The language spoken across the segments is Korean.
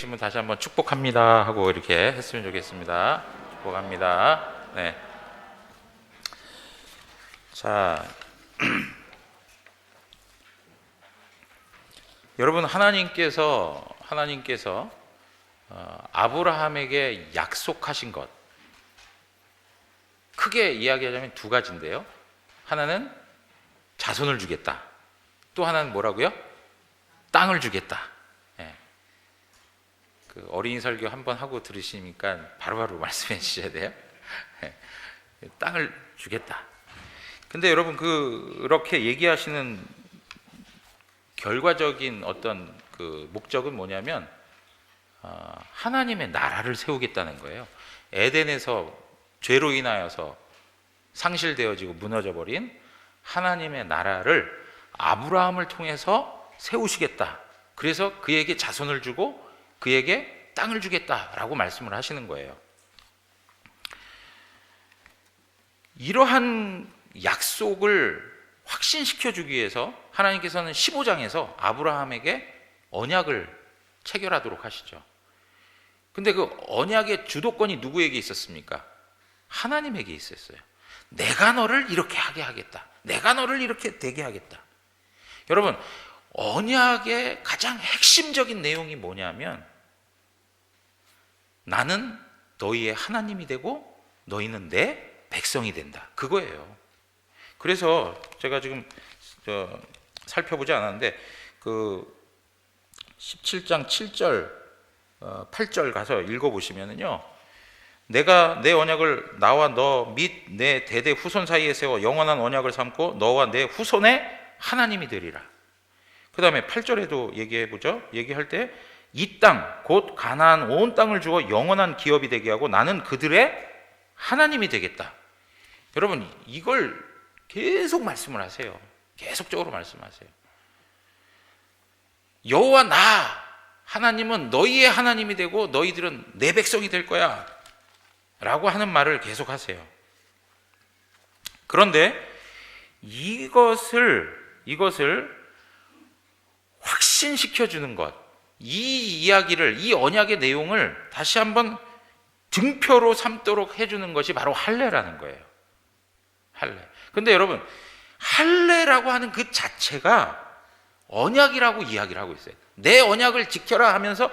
분 다시 한번 축복합니다 하고 이렇게 했으면 좋겠습니다. 축복합니다. 네. 자, 여러분 하나님께서 아브라함에게 약속하신 것 크게 이야기하자면 두 가지인데요. 하나는 자손을 주겠다. 또 하나는 뭐라고요? 땅을 주겠다. 그 어린이 설교 한번 하고 들으시니까 바로바로 말씀해 주셔야 돼요. 땅을 주겠다. 근데 여러분 그렇게 얘기하시는 결과적인 어떤 그 목적은 뭐냐면 하나님의 나라를 세우겠다는 거예요. 에덴에서 죄로 인하여서 상실되어지고 무너져 버린 하나님의 나라를 아브라함을 통해서 세우시겠다. 그래서 그에게 자손을 주고 그에게 땅을 주겠다라고 말씀을 하시는 거예요. 이러한 약속을 확신시켜 주기 위해서 하나님께서는 15장에서 아브라함에게 언약을 체결하도록 하시죠. 근데 그 언약의 주도권이 누구에게 있었습니까? 하나님에게 있었어요. 내가 너를 이렇게 하게 하겠다. 내가 너를 이렇게 되게 하겠다. 여러분, 언약의 가장 핵심적인 내용이 뭐냐면 나는 너희의 하나님이 되고 너희는 내 백성이 된다. 그거예요. 그래서 제가 지금 살펴보지 않았는데 그 17장 7절 8절 가서 읽어보시면은요, 내가 내 언약을 나와 너 및 내 대대 후손 사이에 세워 영원한 언약을 삼고 너와 내 후손의 하나님이 되리라. 그 다음에 8절에도 얘기해보죠. 얘기할 때 이 땅, 곧 가나안 온 땅을 주어 영원한 기업이 되게 하고 나는 그들의 하나님이 되겠다. 여러분, 이걸 계속 말씀을 하세요. 계속적으로 말씀하세요. 여호와 나 하나님은 너희의 하나님이 되고 너희들은 내 백성이 될 거야 라고 하는 말을 계속 하세요. 그런데 이것을 확신시켜주는 것, 이 이야기를, 이 언약의 내용을 다시 한번 증표로 삼도록 해주는 것이 바로 할례라는 거예요. 할례. 근데 여러분, 할례라고 하는 그 자체가 언약이라고 이야기를 하고 있어요. 내 언약을 지켜라 하면서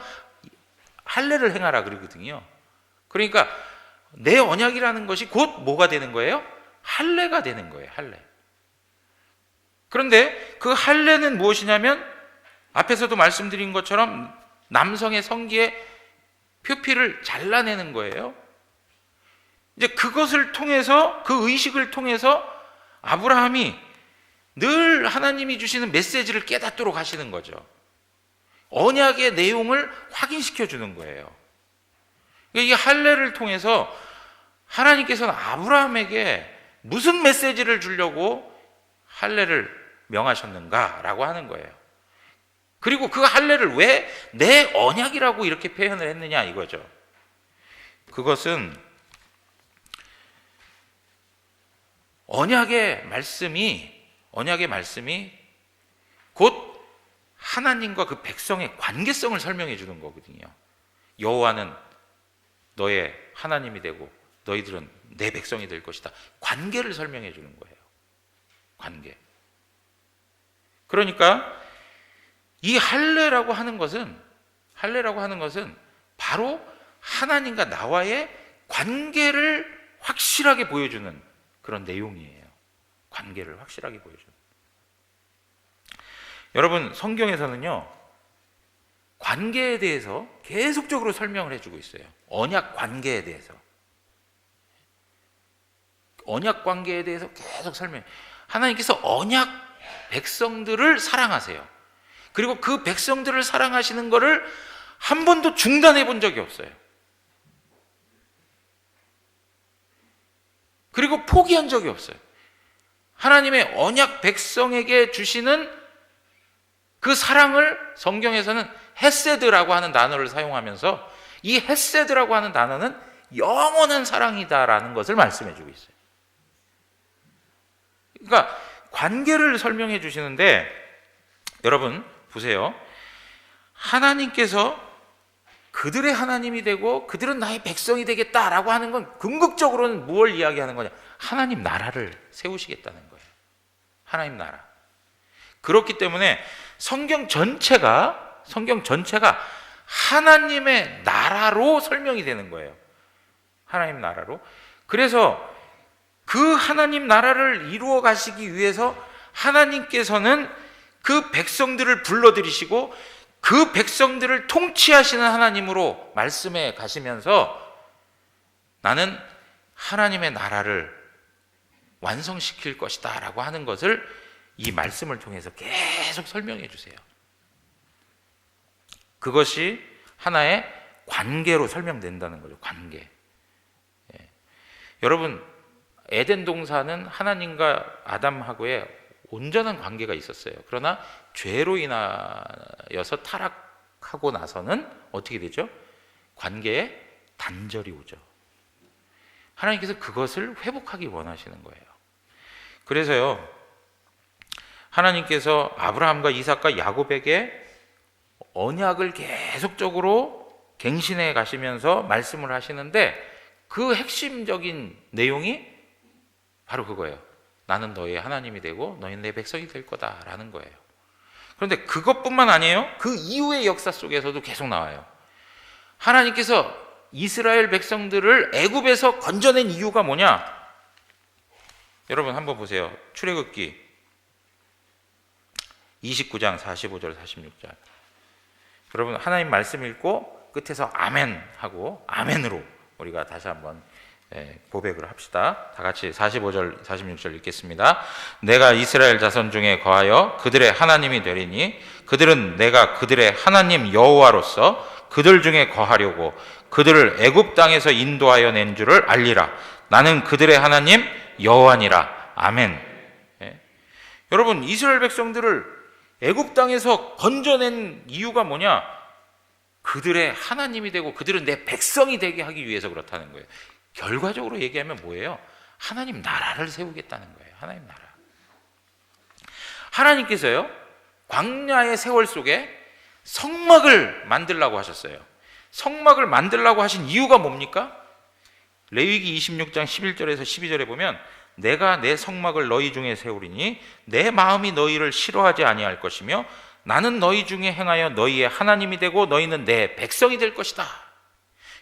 할례를 행하라 그러거든요. 그러니까 내 언약이라는 것이 곧 뭐가 되는 거예요? 할례가 되는 거예요. 할례. 그런데 그 할례는 무엇이냐면 앞에서도 말씀드린 것처럼 남성의 성기에 표피를 잘라내는 거예요. 이제 그것을 통해서, 그 의식을 통해서 아브라함이 늘 하나님이 주시는 메시지를 깨닫도록 하시는 거죠. 언약의 내용을 확인시켜 주는 거예요. 이 할례를 통해서 하나님께서는 아브라함에게 무슨 메시지를 주려고 할례를 명하셨는가라고 하는 거예요. 그리고 그 할례를 왜 내 언약이라고 이렇게 표현을 했느냐 이거죠. 그것은 언약의 말씀이 곧 하나님과 그 백성의 관계성을 설명해 주는 거거든요. 여호와는 너의 하나님이 되고 너희들은 내 백성이 될 것이다. 관계를 설명해 주는 거예요. 관계. 그러니까 이 할례라고 하는 것은 바로 하나님과 나와의 관계를 확실하게 보여주는 그런 내용이에요. 관계를 확실하게 보여주는. 여러분, 성경에서는요, 관계에 대해서 계속적으로 설명을 해주고 있어요. 언약 관계에 대해서. 언약 관계에 대해서 계속 설명해요. 하나님께서 언약 백성들을 사랑하세요. 그리고 그 백성들을 사랑하시는 것을 한 번도 중단해 본 적이 없어요. 그리고 포기한 적이 없어요. 하나님의 언약 백성에게 주시는 그 사랑을 성경에서는 헤세드라고 하는 단어를 사용하면서 이 헤세드라고 하는 단어는 영원한 사랑이다라는 것을 말씀해 주고 있어요. 그러니까 관계를 설명해 주시는데 여러분 보세요. 하나님께서 그들의 하나님이 되고 그들은 나의 백성이 되겠다라고 하는 건 궁극적으로는 무엇을 이야기하는 거냐? 하나님 나라를 세우시겠다는 거예요. 하나님 나라. 그렇기 때문에 성경 전체가 하나님의 나라로 설명이 되는 거예요. 하나님 나라로. 그래서 그 하나님 나라를 이루어 가시기 위해서 하나님께서는 그 백성들을 불러들이시고 그 백성들을 통치하시는 하나님으로 말씀해 가시면서 나는 하나님의 나라를 완성시킬 것이다 라고 하는 것을 이 말씀을 통해서 계속 설명해 주세요. 그것이 하나의 관계로 설명된다는 거죠. 관계. 예. 여러분, 에덴 동산은 하나님과 아담하고의 온전한 관계가 있었어요. 그러나 죄로 인하여서 타락하고 나서는 어떻게 되죠? 관계에 단절이 오죠. 하나님께서 그것을 회복하기 원하시는 거예요. 그래서요, 하나님께서 아브라함과 이삭과 야곱에게 언약을 계속적으로 갱신해 가시면서 말씀을 하시는데 그 핵심적인 내용이 바로 그거예요. 나는 너의 하나님이 되고 너희는 내 백성이 될 거다라는 거예요. 그런데 그것뿐만 아니에요. 그 이후의 역사 속에서도 계속 나와요. 하나님께서 이스라엘 백성들을 애굽에서 건져낸 이유가 뭐냐? 여러분 한번 보세요. 출애굽기 29장 45절 46절. 여러분 하나님 말씀 읽고 끝에서 아멘 하고 아멘으로 우리가 다시 한번 고백을 합시다. 다 같이 45절 46절 읽겠습니다. 내가 이스라엘 자손 중에 거하여 그들의 하나님이 되리니 그들은 내가 그들의 하나님 여호와로서 그들 중에 거하려고 그들을 애굽 땅에서 인도하여 낸 줄을 알리라. 나는 그들의 하나님 여호와니라. 아멘. 여러분 이스라엘 백성들을 애굽 땅에서 건져낸 이유가 뭐냐? 그들의 하나님이 되고 그들은 내 백성이 되게 하기 위해서 그렇다는 거예요. 결과적으로 얘기하면 뭐예요? 하나님 나라를 세우겠다는 거예요. 하나님 나라. 하나님께서요, 광야의 세월 속에 성막을 만들라고 하셨어요. 성막을 만들라고 하신 이유가 뭡니까? 레위기 26장 11절에서 12절에 보면 내가 내 성막을 너희 중에 세우리니 내 마음이 너희를 싫어하지 아니할 것이며 나는 너희 중에 행하여 너희의 하나님이 되고 너희는 내 백성이 될 것이다.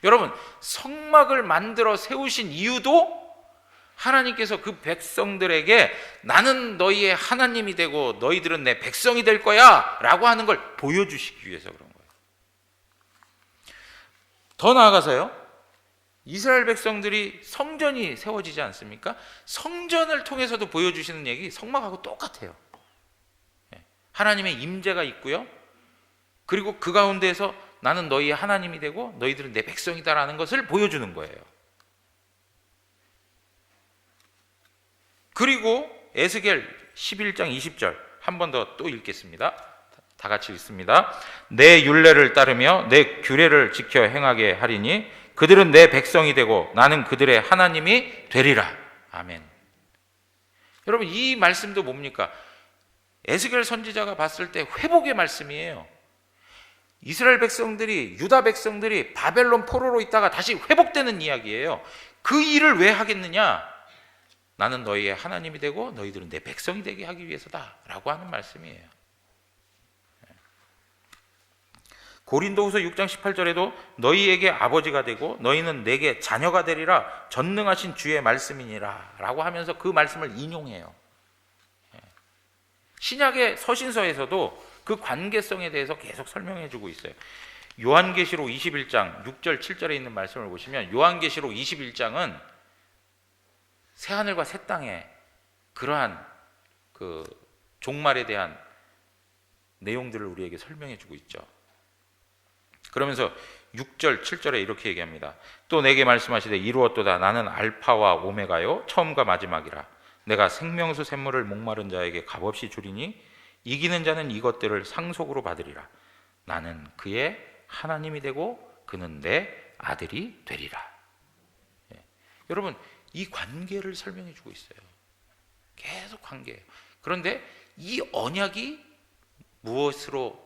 여러분, 성막을 만들어 세우신 이유도 하나님께서 그 백성들에게 나는 너희의 하나님이 되고 너희들은 내 백성이 될 거야 라고 하는 걸 보여주시기 위해서 그런 거예요. 더 나아가서요, 이스라엘 백성들이 성전이 세워지지 않습니까? 성전을 통해서도 보여주시는 얘기 성막하고 똑같아요. 하나님의 임재가 있고요, 그리고 그 가운데에서 나는 너희의 하나님이 되고 너희들은 내 백성이다라는 것을 보여주는 거예요. 그리고 에스겔 11장 20절 한 번 더 또 읽겠습니다. 다 같이 읽습니다. 내 율례를 따르며 내 규례를 지켜 행하게 하리니 그들은 내 백성이 되고 나는 그들의 하나님이 되리라. 아멘. 여러분 이 말씀도 뭡니까? 에스겔 선지자가 봤을 때 회복의 말씀이에요. 이스라엘 백성들이, 유다 백성들이 바벨론 포로로 있다가 다시 회복되는 이야기예요. 그 일을 왜 하겠느냐? 나는 너희의 하나님이 되고 너희들은 내 백성이 되게 하기 위해서다 라고 하는 말씀이에요. 고린도후서 6장 18절에도 너희에게 아버지가 되고 너희는 내게 자녀가 되리라 전능하신 주의 말씀이니라 라고 하면서 그 말씀을 인용해요. 신약의 서신서에서도 그 관계성에 대해서 계속 설명해 주고 있어요. 요한계시록 21장 6절 7절에 있는 말씀을 보시면 요한계시록 21장은 새하늘과 새 땅에 그러한 그 종말에 대한 내용들을 우리에게 설명해 주고 있죠. 그러면서 6절 7절에 이렇게 얘기합니다. 또 내게 말씀하시되 이루었도다. 나는 알파와 오메가요 처음과 마지막이라. 내가 생명수 샘물을 목마른 자에게 값없이 주리니 이기는 자는 이것들을 상속으로 받으리라. 나는 그의 하나님이 되고 그는 내 아들이 되리라. 여러분 이 관계를 설명해 주고 있어요. 계속 관계예요. 그런데 이 언약이 무엇으로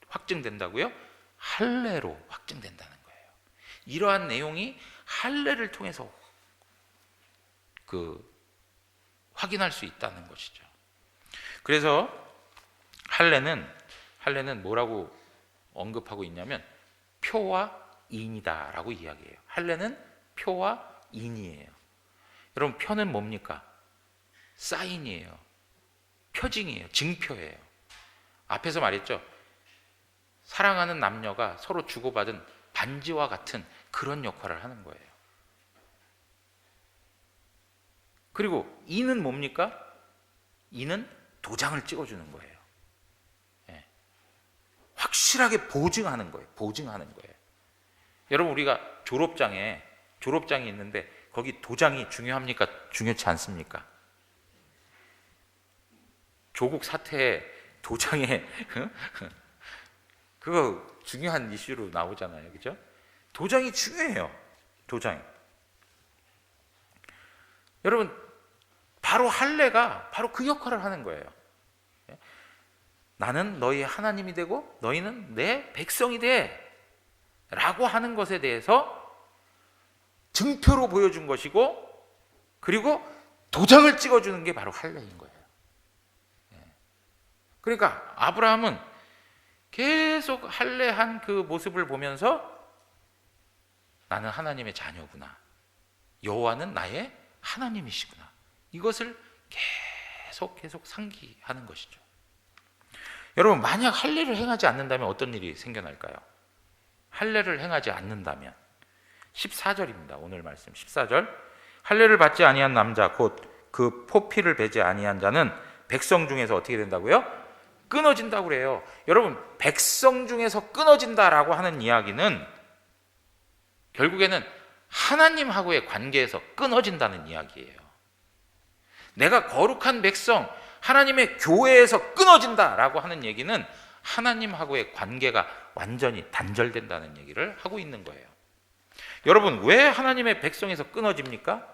확증된다고요? 할례로 확증된다. 확증된다는 거예요. 이러한 내용이 할례를 통해서 확인할 수 있다는 것이죠. 그래서 할례는 뭐라고 언급하고 있냐면 표와 인이다라고 이야기해요. 할례는 표와 인이에요. 여러분, 표는 뭡니까? 사인이에요. 표징이에요. 증표예요. 앞에서 말했죠. 사랑하는 남녀가 서로 주고받은 반지와 같은 그런 역할을 하는 거예요. 그리고 인은 뭡니까? 인은 도장을 찍어주는 거예요. 예. 확실하게 보증하는 거예요. 보증하는 거예요. 여러분, 우리가 졸업장이 있는데 거기 도장이 중요합니까? 중요치 않습니까? 조국 사태에 도장에 그거 중요한 이슈로 나오잖아요. 그죠? 도장이 중요해요. 도장이. 여러분, 바로 할례가 바로 그 역할을 하는 거예요. 나는 너희의 하나님이 되고 너희는 내 백성이 돼 라고 하는 것에 대해서 증표로 보여준 것이고, 그리고 도장을 찍어주는 게 바로 할례인 거예요. 그러니까 아브라함은 계속 할례한 그 모습을 보면서 나는 하나님의 자녀구나, 여호와는 나의 하나님이시구나, 이것을 계속 상기하는 것이죠. 여러분, 만약 할례를 행하지 않는다면 어떤 일이 생겨날까요? 할례를 행하지 않는다면 14절입니다. 오늘 말씀 14절. 할례를 받지 아니한 남자 곧 그 포피를 베지 아니한 자는 백성 중에서 어떻게 된다고요? 끊어진다고 그래요. 여러분, 백성 중에서 끊어진다라고 하는 이야기는 결국에는 하나님하고의 관계에서 끊어진다는 이야기예요. 내가 거룩한 백성, 하나님의 교회에서 끊어진다라고 하는 얘기는 하나님하고의 관계가 완전히 단절된다는 얘기를 하고 있는 거예요. 여러분, 왜 하나님의 백성에서 끊어집니까?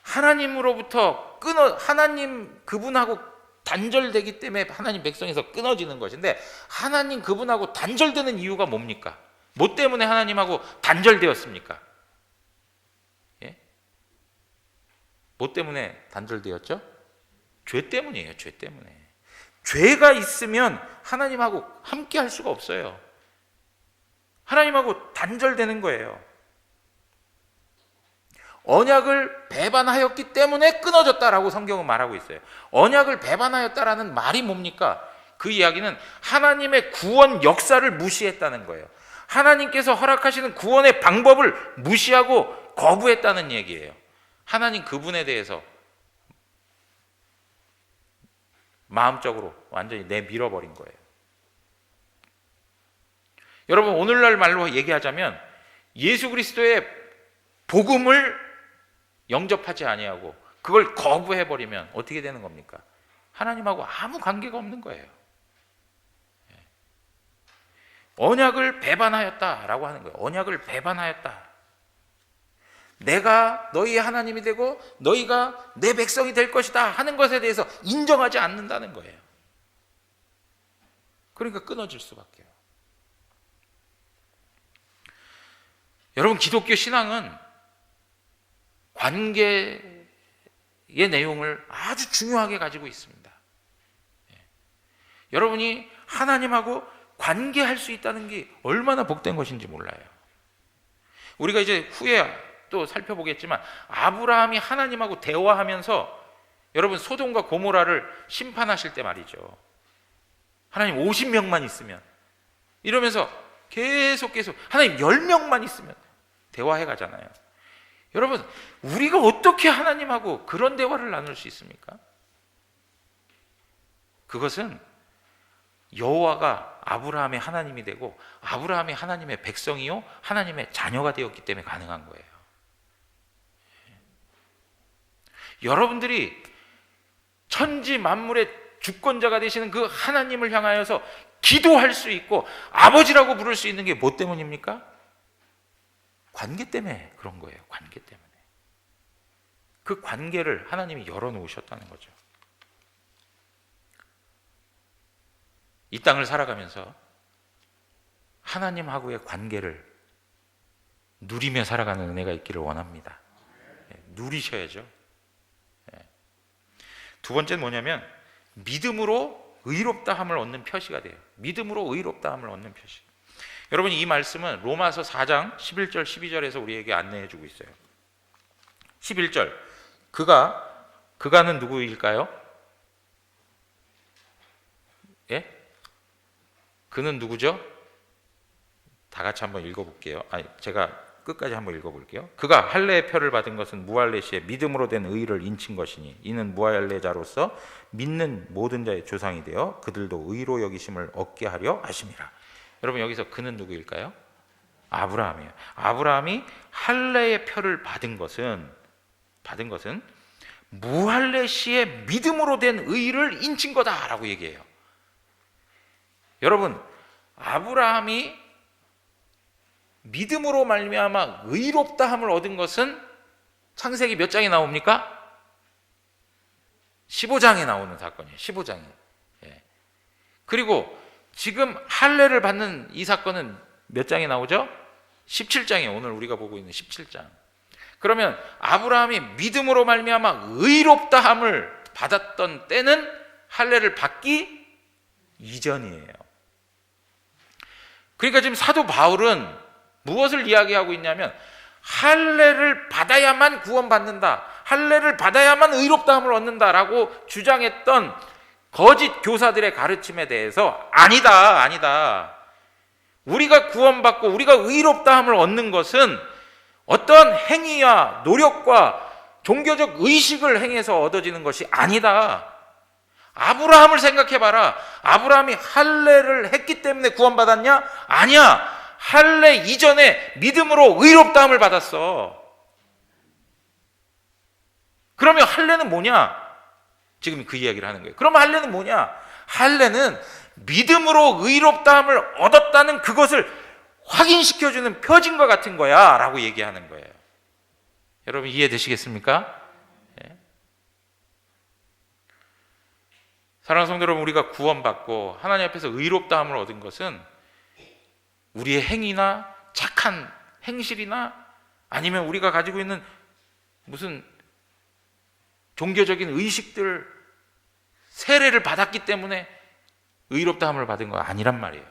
하나님으로부터 하나님 그분하고 단절되기 때문에 하나님 백성에서 끊어지는 것인데, 하나님 그분하고 단절되는 이유가 뭡니까? 뭐 때문에 하나님하고 단절되었습니까? 예? 뭐 때문에 단절되었죠? 죄 때문이에요. 죄 때문에. 죄가 있으면 하나님하고 함께 할 수가 없어요. 하나님하고 단절되는 거예요. 언약을 배반하였기 때문에 끊어졌다라고 성경은 말하고 있어요. 언약을 배반하였다라는 말이 뭡니까? 그 이야기는 하나님의 구원 역사를 무시했다는 거예요. 하나님께서 허락하시는 구원의 방법을 무시하고 거부했다는 얘기예요. 하나님 그분에 대해서 마음적으로 완전히 내밀어버린 거예요. 여러분, 오늘날 말로 얘기하자면 예수 그리스도의 복음을 영접하지 아니하고 그걸 거부해버리면 어떻게 되는 겁니까? 하나님하고 아무 관계가 없는 거예요. 언약을 배반하였다라고 하는 거예요. 언약을 배반하였다. 내가 너희의 하나님이 되고 너희가 내 백성이 될 것이다 하는 것에 대해서 인정하지 않는다는 거예요. 그러니까 끊어질 수밖에요. 여러분, 기독교 신앙은 관계의 내용을 아주 중요하게 가지고 있습니다. 여러분이 하나님하고 관계할 수 있다는 게 얼마나 복된 것인지 몰라요. 우리가 이제 후에 또 살펴보겠지만 아브라함이 하나님하고 대화하면서, 여러분, 소돔과 고모라를 심판하실 때 말이죠, 하나님 50명만 있으면, 이러면서 계속 하나님 10명만 있으면 대화해 가잖아요. 여러분, 우리가 어떻게 하나님하고 그런 대화를 나눌 수 있습니까? 그것은 여호와가 아브라함의 하나님이 되고 아브라함이 하나님의 백성이요 하나님의 자녀가 되었기 때문에 가능한 거예요. 여러분들이 천지 만물의 주권자가 되시는 그 하나님을 향하여서 기도할 수 있고 아버지라고 부를 수 있는 게 뭐 때문입니까? 관계 때문에 그런 거예요. 관계 때문에. 그 관계를 하나님이 열어놓으셨다는 거죠. 이 땅을 살아가면서 하나님하고의 관계를 누리며 살아가는 은혜가 있기를 원합니다. 누리셔야죠. 두 번째는 뭐냐면 믿음으로 의롭다함을 얻는 표시가 돼요. 믿음으로 의롭다함을 얻는 표시. 여러분, 이 말씀은 로마서 4장 11절 12절에서 우리에게 안내해 주고 있어요. 11절, 그가는 누구일까요? 예? 그는 누구죠? 다 같이 한번 읽어볼게요. 제가 끝까지 한번 읽어볼게요. 그가 할례의 표를 받은 것은 무할례 시에 믿음으로 된 의를 인친 것이니 이는 무할례자로서 믿는 모든 자의 조상이 되어 그들도 의로 여기심을 얻게 하려 하심이라. 여러분, 여기서 그는 누구일까요? 아브라함이에요. 아브라함이 할례의 표를 받은 것은 무할례 시에 믿음으로 된 의를 인친 거다라고 얘기해요. 여러분, 아브라함이 믿음으로 말미암아 의롭다함을 얻은 것은 창세기 몇 장에 나옵니까? 15장에 나오는 사건이에요. 15장에. 그리고 지금 할례를 받는 이 사건은 몇 장에 나오죠? 17장에, 오늘 우리가 보고 있는 17장. 그러면 아브라함이 믿음으로 말미암아 의롭다함을 받았던 때는 할례를 받기 이전이에요. 그러니까 지금 사도 바울은 무엇을 이야기하고 있냐면 할례를 받아야만 구원받는다, 할례를 받아야만 의롭다함을 얻는다라고 주장했던 거짓 교사들의 가르침에 대해서 아니다. 우리가 구원받고 우리가 의롭다함을 얻는 것은 어떤 행위와 노력과 종교적 의식을 행해서 얻어지는 것이 아니다. 아브라함을 생각해봐라. 아브라함이 할례를 했기 때문에 구원받았냐? 아니야. 할례 이전에 믿음으로 의롭다함을 받았어. 그러면 할례는 뭐냐? 지금 그 이야기를 하는 거예요. 그러면 할례는 뭐냐? 할례는 믿음으로 의롭다함을 얻었다는 그것을 확인시켜주는 표징과 같은 거야 라고 얘기하는 거예요. 여러분, 이해되시겠습니까? 네. 사랑하는 성도 여러분, 우리가 구원받고 하나님 앞에서 의롭다함을 얻은 것은 우리의 행위나 착한 행실이나 아니면 우리가 가지고 있는 무슨 종교적인 의식들, 세례를 받았기 때문에 의롭다함을 받은 거 아니란 말이에요.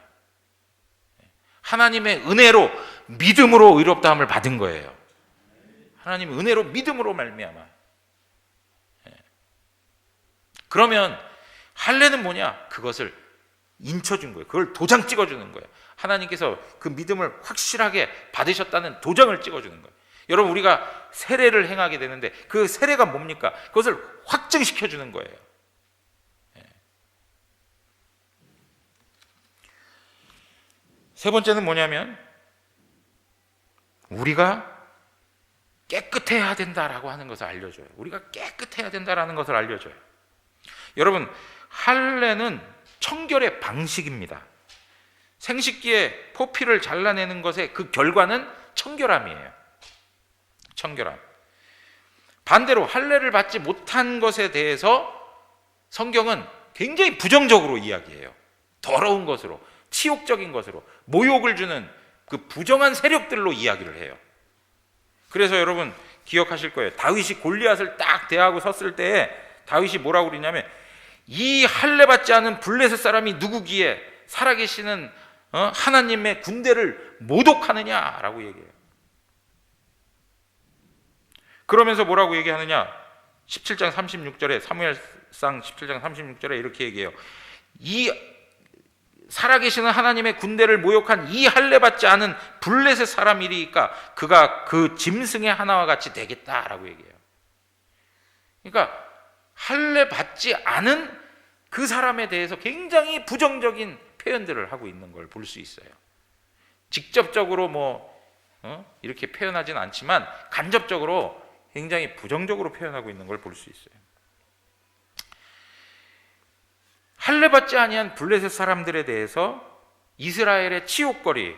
하나님의 은혜로 믿음으로 의롭다함을 받은 거예요. 하나님의 은혜로 믿음으로 말미암아. 그러면 할례는 뭐냐? 그것을 인쳐준 거예요. 그걸 도장 찍어주는 거예요. 하나님께서 그 믿음을 확실하게 받으셨다는 도장을 찍어주는 거예요. 여러분, 우리가 세례를 행하게 되는데 그 세례가 뭡니까? 그것을 확증시켜주는 거예요. 세 번째는 뭐냐면 우리가 깨끗해야 된다라고 하는 것을 알려줘요. 우리가 깨끗해야 된다라는 것을 알려줘요. 여러분, 할례는 청결의 방식입니다. 생식기에 포피를 잘라내는 것의 그 결과는 청결함이에요. 청결함. 반대로 할례를 받지 못한 것에 대해서 성경은 굉장히 부정적으로 이야기해요. 더러운 것으로, 치욕적인 것으로, 모욕을 주는 그 부정한 세력들로 이야기를 해요. 그래서 여러분 기억하실 거예요. 다윗이 골리앗을 딱 대하고 섰을 때 다윗이 뭐라고 그러냐면 이 할례 받지 않은 블레셋 사람이 누구기에 살아계시는 하나님의 군대를 모독하느냐라고 얘기해요. 그러면서 뭐라고 얘기하느냐? 17장 36절에 사무엘상 17장 36절에 이렇게 얘기해요. 이 살아계시는 하나님의 군대를 모욕한 이 할례 받지 않은 블레셋 사람이리까 그가 그 짐승의 하나와 같이 되겠다라고 얘기해요. 그러니까 할례 받지 않은 그 사람에 대해서 굉장히 부정적인 표현들을 하고 있는 걸 볼 수 있어요. 직접적으로 이렇게 표현하진 않지만 간접적으로 굉장히 부정적으로 표현하고 있는 걸 볼 수 있어요. 할례 받지 아니한 블레셋 사람들에 대해서 이스라엘의 치욕거리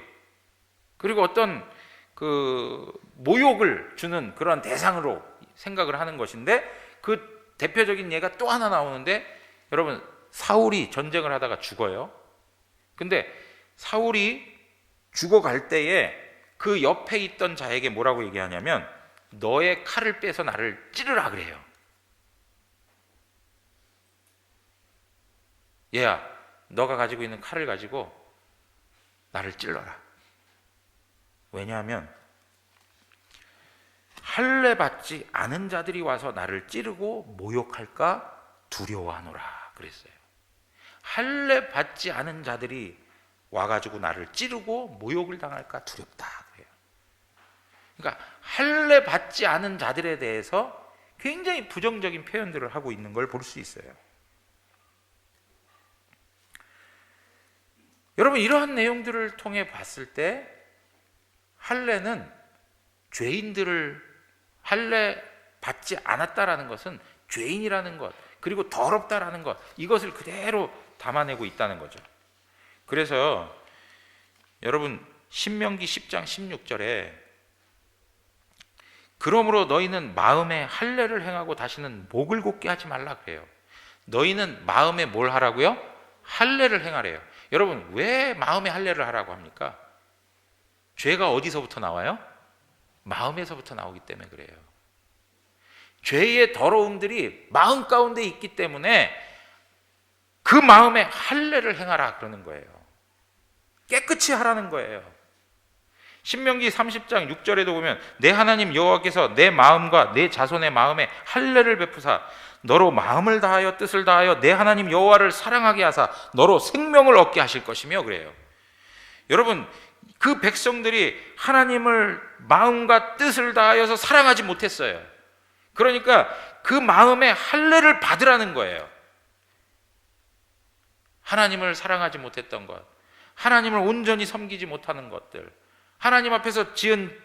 그리고 어떤 그 모욕을 주는 그런 대상으로 생각을 하는 것인데 그 대표적인 예가 또 하나 나오는데 여러분 사울이 전쟁을 하다가 죽어요. 근데 사울이 죽어갈 때에 그 옆에 있던 자에게 뭐라고 얘기하냐면 너의 칼을 빼서 나를 찌르라 그래요. 얘야, 너가 가지고 있는 칼을 가지고 나를 찔러라. 왜냐하면 할례 받지 않은 자들이 와서 나를 찌르고 모욕할까 두려워하노라 그랬어요. 할례 받지 않은 자들이 와가지고 나를 찌르고 모욕을 당할까 두렵다 그래요. 그러니까 할례 받지 않은 자들에 대해서 굉장히 부정적인 표현들을 하고 있는 걸 볼 수 있어요. 여러분, 이러한 내용들을 통해 봤을 때 할례는 죄인들을 할례 받지 않았다라는 것은 죄인이라는 것, 그리고 더럽다라는 것, 이것을 그대로 담아내고 있다는 거죠. 그래서 여러분, 신명기 10장 16절에 그러므로 너희는 마음에 할례를 행하고 다시는 목을 곧게 하지 말라 그래요. 너희는 마음에 뭘 하라고요? 할례를 행하래요. 여러분, 왜 마음에 할례를 하라고 합니까? 죄가 어디서부터 나와요? 마음에서부터 나오기 때문에 그래요. 죄의 더러움들이 마음 가운데 있기 때문에 그 마음에 할례를 행하라 그러는 거예요. 깨끗이 하라는 거예요. 신명기 30장 6절에도 보면 내 하나님 여호와께서 내 마음과 내 자손의 마음에 할례를 베푸사 너로 마음을 다하여 뜻을 다하여 내 하나님 여호와를 사랑하게 하사 너로 생명을 얻게 하실 것이며 그래요. 여러분, 그 백성들이 하나님을 마음과 뜻을 다하여서 사랑하지 못했어요. 그러니까 그 마음에 할례를 받으라는 거예요. 하나님을 사랑하지 못했던 것, 하나님을 온전히 섬기지 못하는 것들, 하나님 앞에서 지은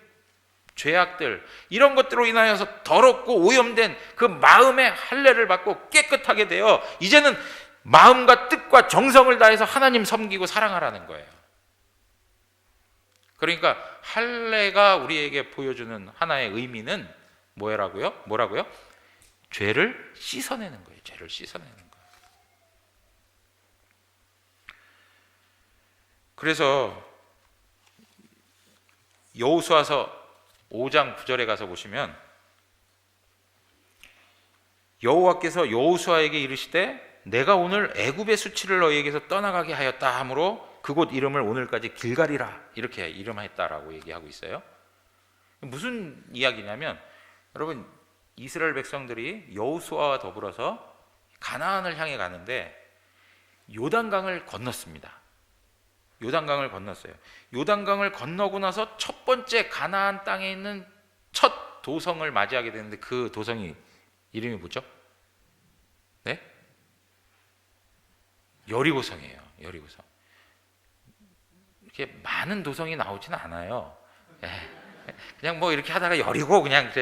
죄악들, 이런 것들로 인하여서 더럽고 오염된 그 마음의 할례를 받고 깨끗하게 되어 이제는 마음과 뜻과 정성을 다해서 하나님 섬기고 사랑하라는 거예요. 그러니까 할례가 우리에게 보여주는 하나의 의미는 뭐라고요? 죄를 씻어내는 거예요. 죄를 씻어내는 거예요. 그래서 여호수아서 5장 9절에 가서 보시면 여호와께서 여호수아에게 이르시되 내가 오늘 애굽의 수치를 너희에게서 떠나가게 하였다 하므로 그곳 이름을 오늘까지 길갈이라 이렇게 이름했다라고 얘기하고 있어요. 무슨 이야기냐면 여러분, 이스라엘 백성들이 여호수아와 더불어서 가나안을 향해 가는데 요단강을 건넜습니다. 요단강을 건넜어요. 요단강을 건너고 나서 첫 번째 가나안 땅에 있는 첫 도성을 맞이하게 되는데 그 도성이 이름이 뭐죠? 네? 여리고성이에요. 여리고성. 이렇게 많은 도성이 나오지는 않아요. 그냥 뭐 이렇게 하다가 여리고 그냥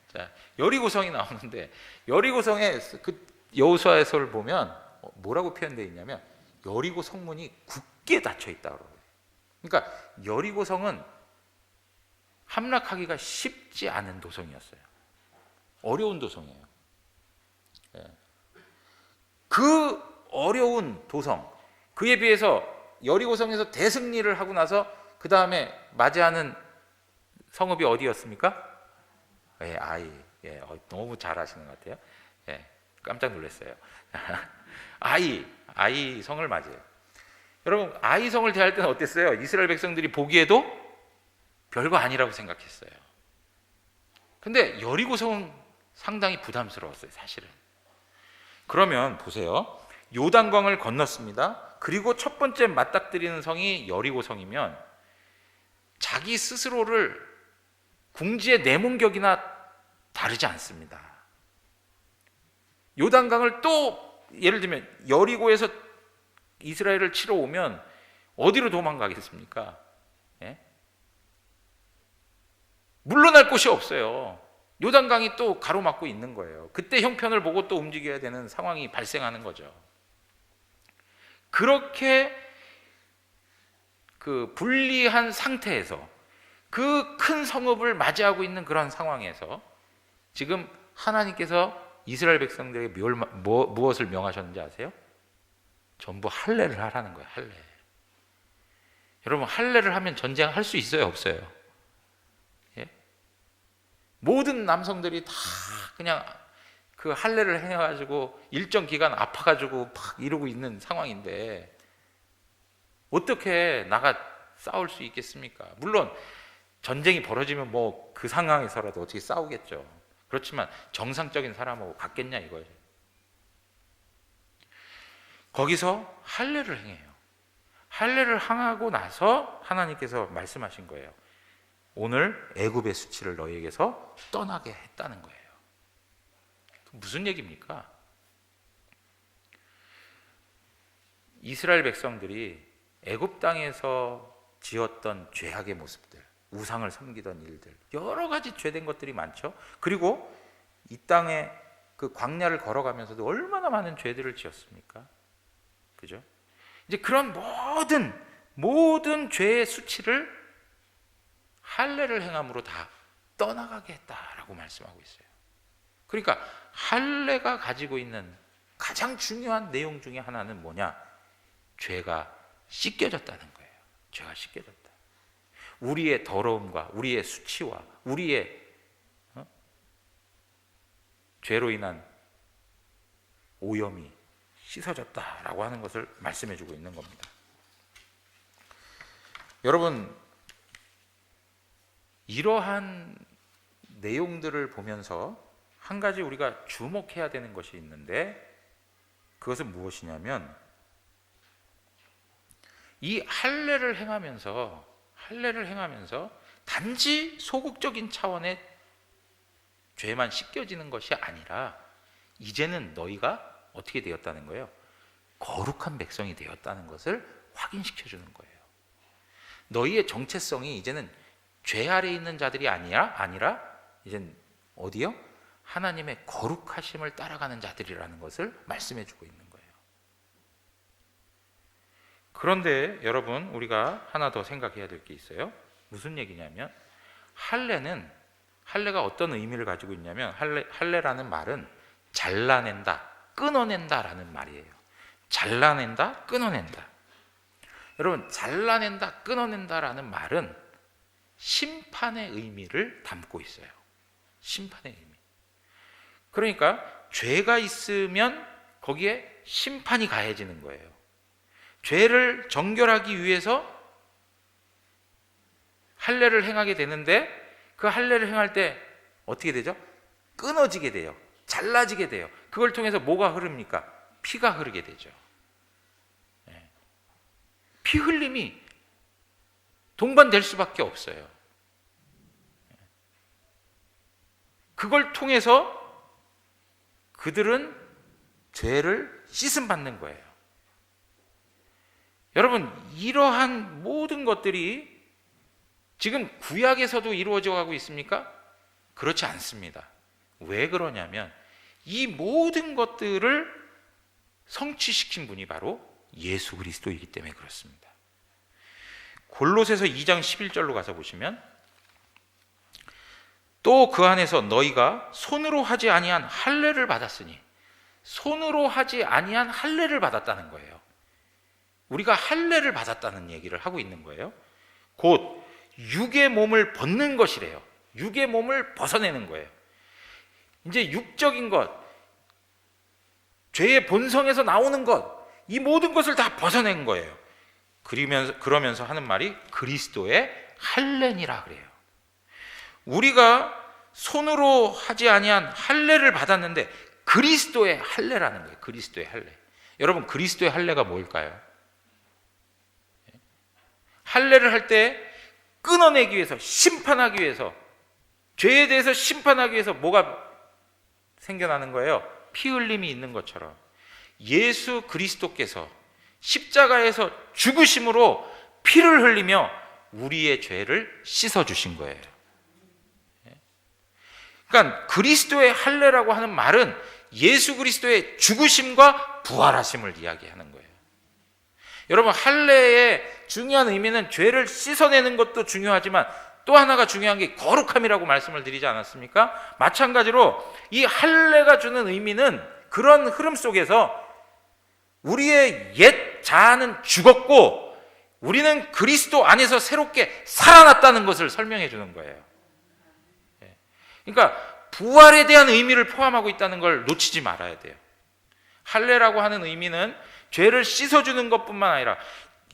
자, 여리고성이 나오는데 여리고성에 그 여호수아서를 보면 뭐라고 표현되어 있냐면 여리고 성문이 굳게 닫혀 있다고. 그러니까 여리고 성은 함락하기가 쉽지 않은 도성이었어요. 어려운 도성이에요. 그 어려운 도성, 그에 비해서 여리고성에서 대승리를 하고 나서 그 다음에 맞이하는 성읍이 어디였습니까? 아이. 너무 잘 아시는 것 같아요. 깜짝 놀랐어요. 아이 성을 맞이해요. 여러분, 아이 성을 대할 때는 어땠어요? 이스라엘 백성들이 보기에도 별거 아니라고 생각했어요. 근데 여리고 성은 상당히 부담스러웠어요, 사실은. 그러면 보세요. 요단강을 건넜습니다. 그리고 첫 번째 맞닥뜨리는 성이 여리고 성이면 자기 스스로를 궁지에 내몬 격이나 다르지 않습니다. 요단강을 또 예를 들면 여리고에서 이스라엘을 치러 오면 어디로 도망가겠습니까? 물러날 곳이 없어요. 요단강이 또 가로막고 있는 거예요. 그때 형편을 보고 또 움직여야 되는 상황이 발생하는 거죠. 그렇게 그 불리한 상태에서 그 큰 성읍을 맞이하고 있는 그런 상황에서 지금 하나님께서 이스라엘 백성들에게 무엇을 명하셨는지 아세요? 전부 할례를 하라는 거예요. 할례. 여러분, 할례를 하면 전쟁할 수 있어요, 없어요? 예? 모든 남성들이 다 그냥 그 할례를 해가지고 일정 기간 아파가지고 막 이러고 있는 상황인데 어떻게 나가 싸울 수 있겠습니까? 물론 전쟁이 벌어지면 뭐 그 상황에서라도 어떻게 싸우겠죠. 그렇지만 정상적인 사람하고 같겠냐 이거예요. 거기서 할례를 행해요. 할례를 행하고 나서 하나님께서 말씀하신 거예요. 오늘 애굽의 수치를 너희에게서 떠나게 했다는 거예요. 무슨 얘기입니까? 이스라엘 백성들이 애굽 땅에서 지었던 죄악의 모습들, 우상을 섬기던 일들, 여러 가지 죄된 것들이 많죠. 그리고 이 땅에 그 광야를 걸어가면서도 얼마나 많은 죄들을 지었습니까? 그죠? 이제 그런 모든 죄의 수치를 할례를 행함으로 다 떠나가게 했다라고 말씀하고 있어요. 그러니까 할례가 가지고 있는 가장 중요한 내용 중에 하나는 뭐냐? 죄가 씻겨졌다는 거예요. 죄가 씻겨졌다. 우리의 더러움과 우리의 수치와 우리의 죄로 인한 오염이 씻어졌다라고 하는 것을 말씀해 주고 있는 겁니다. 여러분, 이러한 내용들을 보면서 한 가지 우리가 주목해야 되는 것이 있는데, 그것은 무엇이냐면 이 할례를 행하면서 단지 소극적인 차원의 죄만 씻겨지는 것이 아니라 이제는 너희가 어떻게 되었다는 거예요? 거룩한 백성이 되었다는 것을 확인시켜 주는 거예요. 너희의 정체성이 이제는 죄 아래에 있는 자들이 아니라 이젠 어디요? 하나님의 거룩하심을 따라가는 자들이라는 것을 말씀해 주고 있는 거예요. 그런데 여러분, 우리가 하나 더 생각해야 될 게 있어요. 무슨 얘기냐면 할례가 어떤 의미를 가지고 있냐면 할례라는 말은 잘라낸다, 끊어낸다라는 말이에요. 잘라낸다, 끊어낸다. 여러분, 잘라낸다, 끊어낸다라는 말은 심판의 의미를 담고 있어요. 심판의 의미. 그러니까 죄가 있으면 거기에 심판이 가해지는 거예요. 죄를 정결하기 위해서 할례를 행하게 되는데 그 할례를 행할 때 어떻게 되죠? 끊어지게 돼요. 잘라지게 돼요. 그걸 통해서 뭐가 흐릅니까? 피가 흐르게 되죠. 피 흘림이 동반될 수밖에 없어요. 그걸 통해서 그들은 죄를 씻음 받는 거예요. 여러분, 이러한 모든 것들이 지금 구약에서도 이루어져 가고 있습니까? 그렇지 않습니다. 왜 그러냐면 이 모든 것들을 성취시킨 분이 바로 예수 그리스도이기 때문에 그렇습니다. 골로새서 2장 11절로 가서 보시면, 또 그 안에서 너희가 손으로 하지 아니한 할례를 받았으니, 손으로 하지 아니한 할례를 받았다는 거예요. 우리가 할례를 받았다는 얘기를 하고 있는 거예요. 곧 육의 몸을 벗는 것이래요. 육의 몸을 벗어내는 거예요. 이제 육적인 것, 죄의 본성에서 나오는 것, 이 모든 것을 다 벗어낸 거예요. 그러면서 하는 말이 그리스도의 할례니라 그래요. 우리가 손으로 하지 아니한 할례를 받았는데 그리스도의 할례라는 거예요. 그리스도의 할례. 여러분, 그리스도의 할례가 뭘까요? 할례를 할 때 끊어내기 위해서, 심판하기 위해서, 죄에 대해서 심판하기 위해서 뭐가 생겨나는 거예요? 피 흘림이 있는 것처럼 예수 그리스도께서 십자가에서 죽으심으로 피를 흘리며 우리의 죄를 씻어주신 거예요. 그러니까 그리스도의 할례라고 하는 말은 예수 그리스도의 죽으심과 부활하심을 이야기하는 거예요. 여러분, 할례의 중요한 의미는 죄를 씻어내는 것도 중요하지만 또 하나가 중요한 게 거룩함이라고 말씀을 드리지 않았습니까? 마찬가지로 이 할례가 주는 의미는 그런 흐름 속에서 우리의 옛 자아는 죽었고 우리는 그리스도 안에서 새롭게 살아났다는 것을 설명해 주는 거예요. 그러니까 부활에 대한 의미를 포함하고 있다는 걸 놓치지 말아야 돼요. 할례라고 하는 의미는 죄를 씻어주는 것뿐만 아니라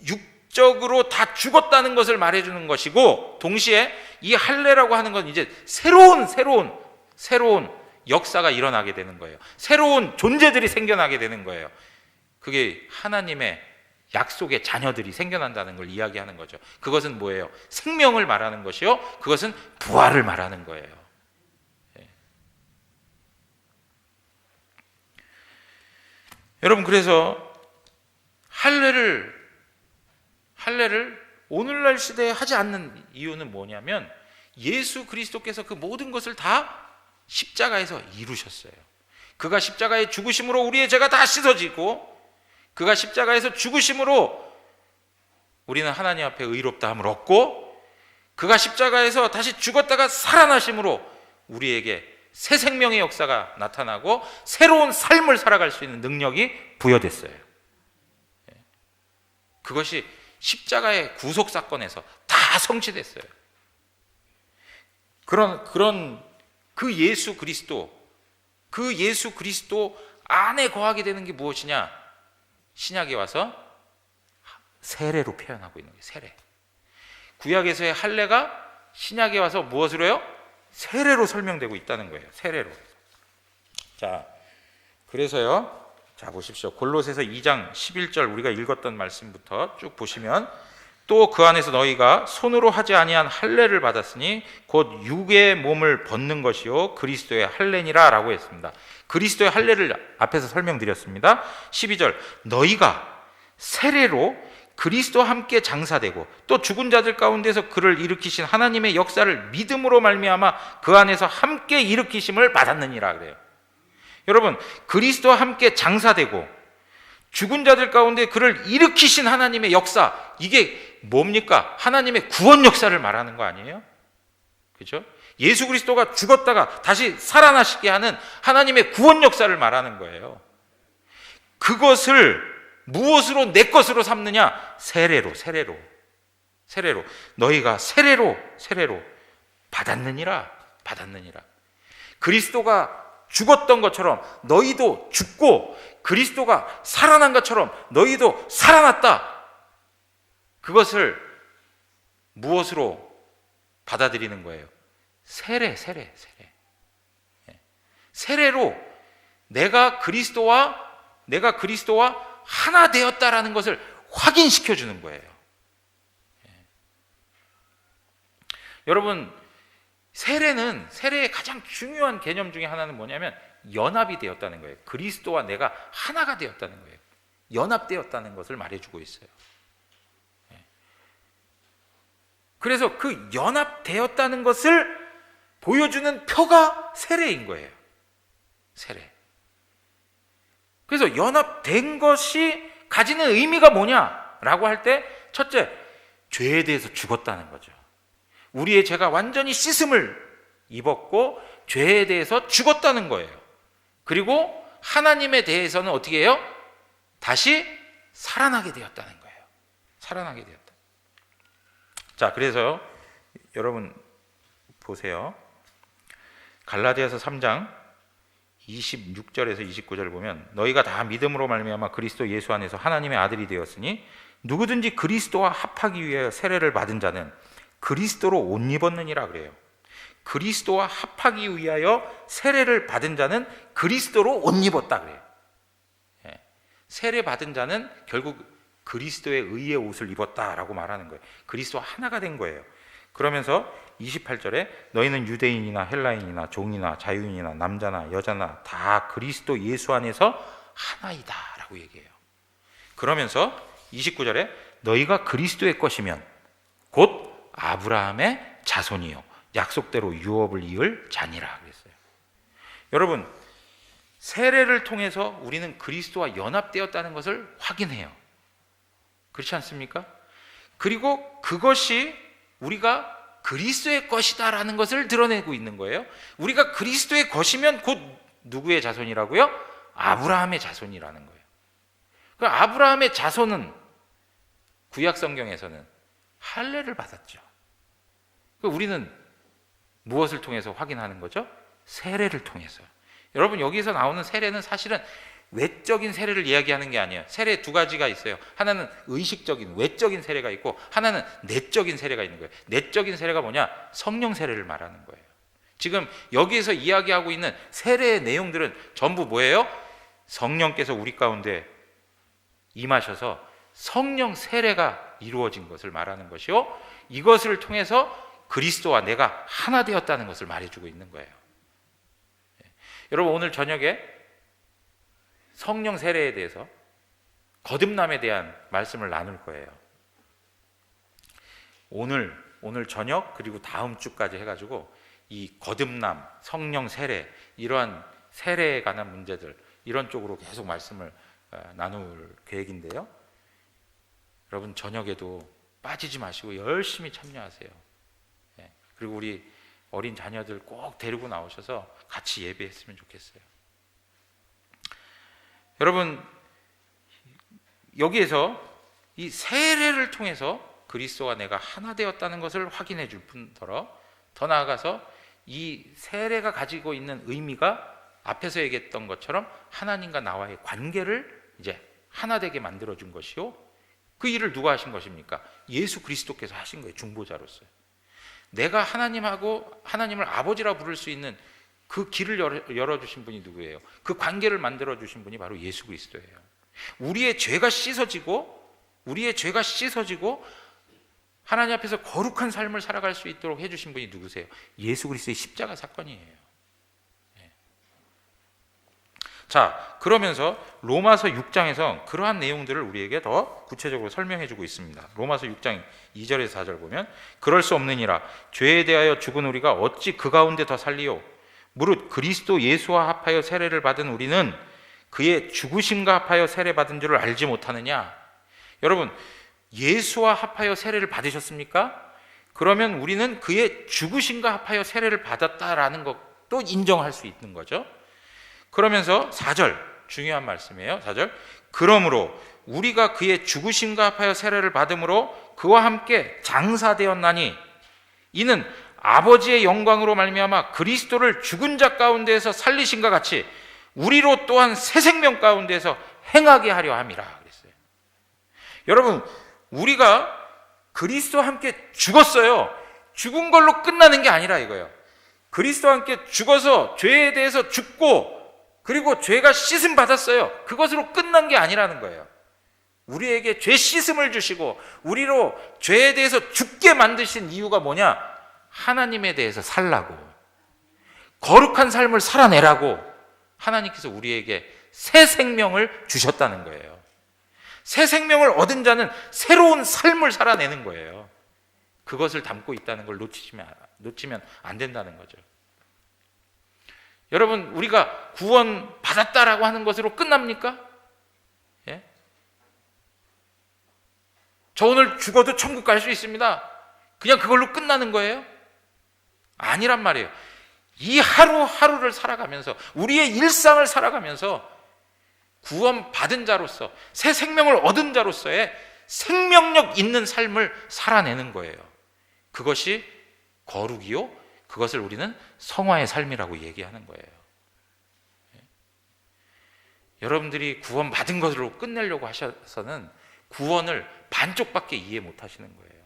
육적으로 다 죽었다는 것을 말해주는 것이고, 동시에 이 할례라고 하는 건 이제 새로운 역사가 일어나게 되는 거예요. 새로운 존재들이 생겨나게 되는 거예요. 그게 하나님의 약속의 자녀들이 생겨난다는 걸 이야기하는 거죠. 그것은 뭐예요? 생명을 말하는 것이요, 그것은 부활을 말하는 거예요. 여러분, 그래서 할례를 오늘날 시대에 하지 않는 이유는 뭐냐면, 예수 그리스도께서 그 모든 것을 다 십자가에서 이루셨어요. 그가 십자가의 죽으심으로 우리의 죄가 다 씻어지고, 그가 십자가에서 죽으심으로 우리는 하나님 앞에 의롭다함을 얻고, 그가 십자가에서 다시 죽었다가 살아나심으로 우리에게 새 생명의 역사가 나타나고 새로운 삶을 살아갈 수 있는 능력이 부여됐어요. 그것이 십자가의 구속 사건에서 다 성취됐어요. 그런 그 예수 그리스도 안에 거하게 되는 게 무엇이냐? 신약에 와서 세례로 표현하고 있는 거예요. 세례. 구약에서의 할례가 신약에 와서 무엇으로 해요? 세례로 설명되고 있다는 거예요. 세례로. 자, 그래서요. 자, 보십시오. 골로새서 2장 11절 우리가 읽었던 말씀부터 쭉 보시면, 또 그 안에서 너희가 손으로 하지 아니한 할례를 받았으니 곧 육의 몸을 벗는 것이요 그리스도의 할례니라 라고 했습니다. 그리스도의 할례를 앞에서 설명드렸습니다. 12절 너희가 세례로 그리스도와 함께 장사되고 또 죽은 자들 가운데서 그를 일으키신 하나님의 역사를 믿음으로 말미암아 그 안에서 함께 일으키심을 받았느니라 그래요. 여러분, 그리스도와 함께 장사되고 죽은 자들 가운데 그를 일으키신 하나님의 역사, 이게 뭡니까? 하나님의 구원 역사를 말하는 거 아니에요? 그렇죠? 예수 그리스도가 죽었다가 다시 살아나시게 하는 하나님의 구원 역사를 말하는 거예요. 그것을 무엇으로 내 것으로 삼느냐? 세례로. 너희가 세례로 받았느니라. 그리스도가 죽었던 것처럼 너희도 죽고, 그리스도가 살아난 것처럼 너희도 살아났다. 그것을 무엇으로 받아들이는 거예요? 세례로 내가 그리스도와 하나 되었다라는 것을 확인시켜 주는 거예요. 여러분, 세례의 가장 중요한 개념 중에 하나는 뭐냐면 연합이 되었다는 거예요. 그리스도와 내가 하나가 되었다는 거예요. 연합되었다는 것을 말해주고 있어요. 그래서 그 연합되었다는 것을 보여주는 표가 세례인 거예요. 세례. 그래서 연합된 것이 가지는 의미가 뭐냐라고 할 때, 첫째, 죄에 대해서 죽었다는 거죠. 우리의 죄가 완전히 씻음을 입었고 죄에 대해서 죽었다는 거예요. 그리고 하나님에 대해서는 어떻게 해요? 다시 살아나게 되었다는 거예요. 살아나게 되었다. 자, 그래서 여러분 보세요. 갈라디아서 3장 26절에서 29절을 보면, 너희가 다 믿음으로 말미암아 그리스도 예수 안에서 하나님의 아들이 되었으니 누구든지 그리스도와 합하기 위하여 세례를 받은 자는 그리스도로 옷 입었느니라 그래요. 그리스도와 합하기 위하여 세례를 받은 자는 그리스도로 옷 입었다 그래요. 세례 받은 자는 결국 그리스도의 의의 옷을 입었다라고 말하는 거예요. 그리스도와 하나가 된 거예요. 그러면서 28절에 너희는 유대인이나 헬라인이나 종이나 자유인이나 남자나 여자나 다 그리스도 예수 안에서 하나이다 라고 얘기해요. 그러면서 29절에 너희가 그리스도의 것이면 곧 아브라함의 자손이요 약속대로 유업을 이을 자니라 그랬어요. 여러분, 세례를 통해서 우리는 그리스도와 연합되었다는 것을 확인해요. 그렇지 않습니까? 그리고 그것이 우리가 그리스도의 것이다라는 것을 드러내고 있는 거예요. 우리가 그리스도의 것이면 곧 누구의 자손이라고요? 아브라함의 자손이라는 거예요. 그 아브라함의 자손은 구약 성경에서는 할례를 받았죠. 우리는 무엇을 통해서 확인하는 거죠? 세례를 통해서. 여러분, 여기서 나오는 세례는 사실은 외적인 세례를 이야기하는 게 아니에요. 세례 두 가지가 있어요. 하나는 의식적인 외적인 세례가 있고, 하나는 내적인 세례가 있는 거예요. 내적인 세례가 뭐냐? 성령 세례를 말하는 거예요. 지금 여기에서 이야기하고 있는 세례의 내용들은 전부 뭐예요? 성령께서 우리 가운데 임하셔서 성령 세례가 이루어진 것을 말하는 것이요, 이것을 통해서 그리스도와 내가 하나 되었다는 것을 말해주고 있는 거예요. 여러분, 오늘 저녁에 성령 세례에 대해서, 거듭남에 대한 말씀을 나눌 거예요. 오늘 저녁 그리고 다음 주까지 해가지고 이 거듭남, 성령 세례, 이러한 세례에 관한 문제들, 이런 쪽으로 계속 말씀을 나눌 계획인데요. 여러분, 저녁에도 빠지지 마시고 열심히 참여하세요. 그리고 우리 어린 자녀들 꼭 데리고 나오셔서 같이 예배했으면 좋겠어요. 여러분, 여기에서 이 세례를 통해서 그리스도와 내가 하나 되었다는 것을 확인해 줄 뿐더러, 더 나아가서 이 세례가 가지고 있는 의미가 앞에서 얘기했던 것처럼 하나님과 나와의 관계를 이제 하나 되게 만들어 준 것이요, 그 일을 누가 하신 것입니까? 예수 그리스도께서 하신 거예요. 중보자로서. 내가 하나님을 아버지라 부를 수 있는 그 길을 열어주신 분이 누구예요? 그 관계를 만들어주신 분이 바로 예수 그리스도예요. 우리의 죄가 씻어지고 하나님 앞에서 거룩한 삶을 살아갈 수 있도록 해주신 분이 누구세요? 예수 그리스도의 십자가 사건이에요. 자, 그러면서 로마서 6장에서 그러한 내용들을 우리에게 더 구체적으로 설명해주고 있습니다. 로마서 6장 2절에서 4절 보면, 그럴 수 없느니라 죄에 대하여 죽은 우리가 어찌 그 가운데 더 살리요? 무릇 그리스도 예수와 합하여 세례를 받은 우리는 그의 죽으심과 합하여 세례 받은 줄을 알지 못하느냐? 여러분, 예수와 합하여 세례를 받으셨습니까? 그러면 우리는 그의 죽으심과 합하여 세례를 받았다라는 것도 인정할 수 있는 거죠. 그러면서 4절, 중요한 말씀이에요. 4절, 그러므로 우리가 그의 죽으심과 합하여 세례를 받음으로 그와 함께 장사되었나니 이는 아버지의 영광으로 말미암아 그리스도를 죽은 자 가운데에서 살리신과 같이 우리로 또한 새 생명 가운데에서 행하게 하려 함이라 그랬어요. 여러분, 우리가 그리스도와 함께 죽었어요. 죽은 걸로 끝나는 게 아니라 이거예요. 그리스도와 함께 죽어서 죄에 대해서 죽고, 그리고 죄가 씻음 받았어요. 그것으로 끝난 게 아니라는 거예요. 우리에게 죄 씻음을 주시고 우리로 죄에 대해서 죽게 만드신 이유가 뭐냐? 하나님에 대해서 살라고, 거룩한 삶을 살아내라고 하나님께서 우리에게 새 생명을 주셨다는 거예요. 새 생명을 얻은 자는 새로운 삶을 살아내는 거예요. 그것을 담고 있다는 걸 놓치면 안 된다는 거죠. 여러분, 우리가 구원 받았다라고 하는 것으로 끝납니까? 예? 저 오늘 죽어도 천국 갈 수 있습니다. 그냥 그걸로 끝나는 거예요? 아니란 말이에요. 이 하루하루를 살아가면서, 우리의 일상을 살아가면서 구원 받은 자로서, 새 생명을 얻은 자로서의 생명력 있는 삶을 살아내는 거예요. 그것이 거룩이요, 그것을 우리는 성화의 삶이라고 얘기하는 거예요. 여러분들이 구원 받은 것으로 끝내려고 하셔서는 구원을 반쪽밖에 이해 못 하시는 거예요.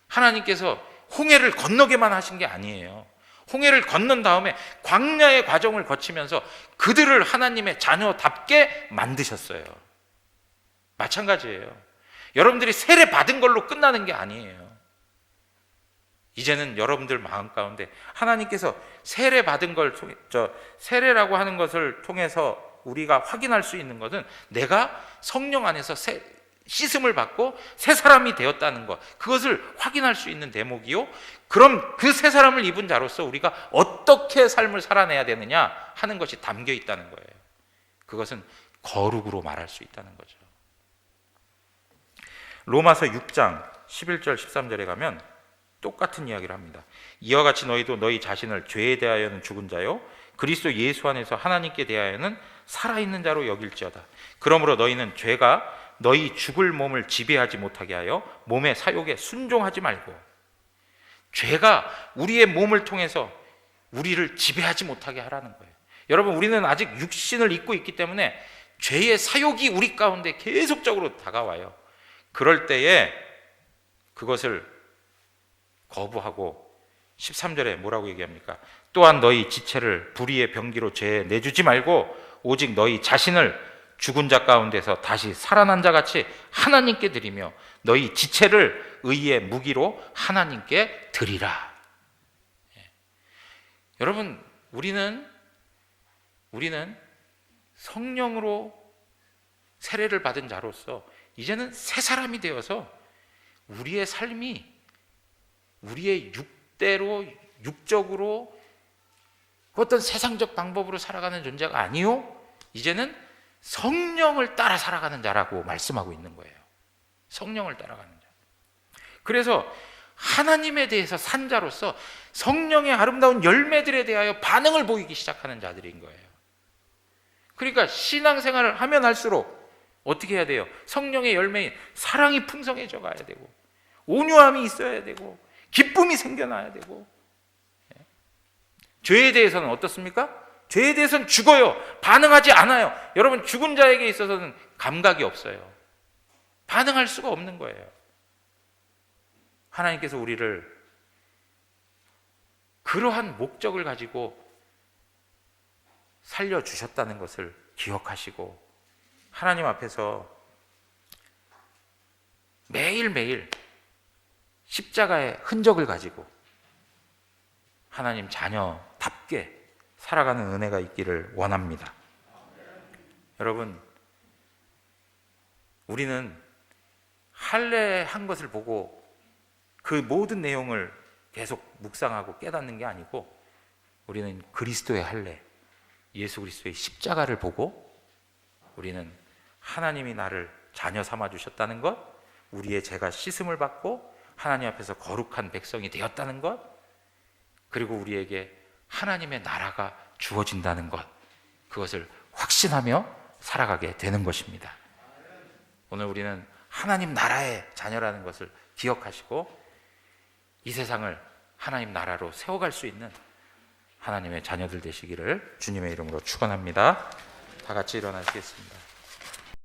하나님께서 홍해를 건너게만 하신 게 아니에요. 홍해를 건넌 다음에 광야의 과정을 거치면서 그들을 하나님의 자녀답게 만드셨어요. 마찬가지예요. 여러분들이 세례 받은 걸로 끝나는 게 아니에요. 이제는 여러분들 마음 가운데 하나님께서 세례 받은 걸 통해, 세례라고 하는 것을 통해서 우리가 확인할 수 있는 것은 내가 성령 안에서 씻음을 받고 새 사람이 되었다는 것, 그것을 확인할 수 있는 대목이요, 그럼 그 새 사람을 입은 자로서 우리가 어떻게 삶을 살아내야 되느냐 하는 것이 담겨 있다는 거예요. 그것은 거룩으로 말할 수 있다는 거죠. 로마서 6장 11절 13절에 가면 똑같은 이야기를 합니다. 이와 같이 너희도 너희 자신을 죄에 대하여는 죽은 자요 그리스도 예수 안에서 하나님께 대하여는 살아있는 자로 여길지어다. 그러므로 너희는 죄가 너희 죽을 몸을 지배하지 못하게 하여 몸의 사욕에 순종하지 말고. 죄가 우리의 몸을 통해서 우리를 지배하지 못하게 하라는 거예요. 여러분, 우리는 아직 육신을 입고 있기 때문에 죄의 사욕이 우리 가운데 계속적으로 다가와요. 그럴 때에 그것을 거부하고 13절에 뭐라고 얘기합니까? 또한 너희 지체를 불의의 병기로 죄에 내주지 말고 오직 너희 자신을 죽은 자 가운데서 다시 살아난 자 같이 하나님께 드리며 너희 지체를 의의 무기로 하나님께 드리라. 여러분, 우리는 성령으로 세례를 받은 자로서 이제는 새 사람이 되어서 우리의 삶이 우리의 육대로 육적으로 어떤 세상적 방법으로 살아가는 존재가 아니요, 이제는 성령을 따라 살아가는 자라고 말씀하고 있는 거예요. 성령을 따라가는 자. 그래서 하나님에 대해서 산 자로서 성령의 아름다운 열매들에 대하여 반응을 보이기 시작하는 자들인 거예요. 그러니까 신앙생활을 하면 할수록 어떻게 해야 돼요? 성령의 열매인 사랑이 풍성해져 가야 되고, 온유함이 있어야 되고, 기쁨이 생겨나야 되고. 죄에 대해서는 어떻습니까? 죄에 대해서는 죽어요. 반응하지 않아요. 여러분, 죽은 자에게 있어서는 감각이 없어요. 반응할 수가 없는 거예요. 하나님께서 우리를 그러한 목적을 가지고 살려주셨다는 것을 기억하시고, 하나님 앞에서 매일매일 십자가의 흔적을 가지고 하나님 자녀답게 살아가는 은혜가 있기를 원합니다. 여러분, 우리는 할례한 것을 보고 그 모든 내용을 계속 묵상하고 깨닫는 게 아니고, 우리는 그리스도의 할례, 예수 그리스도의 십자가를 보고 우리는 하나님이 나를 자녀 삼아 주셨다는 것, 우리의 죄가 씻음을 받고 하나님 앞에서 거룩한 백성이 되었다는 것, 그리고 우리에게 하나님의 나라가 주어진다는 것, 그것을 확신하며 살아가게 되는 것입니다. 오늘 우리는 하나님 나라의 자녀라는 것을 기억하시고 이 세상을 하나님 나라로 세워갈 수 있는 하나님의 자녀들 되시기를 주님의 이름으로 축원합니다. 다 같이 일어나시겠습니다.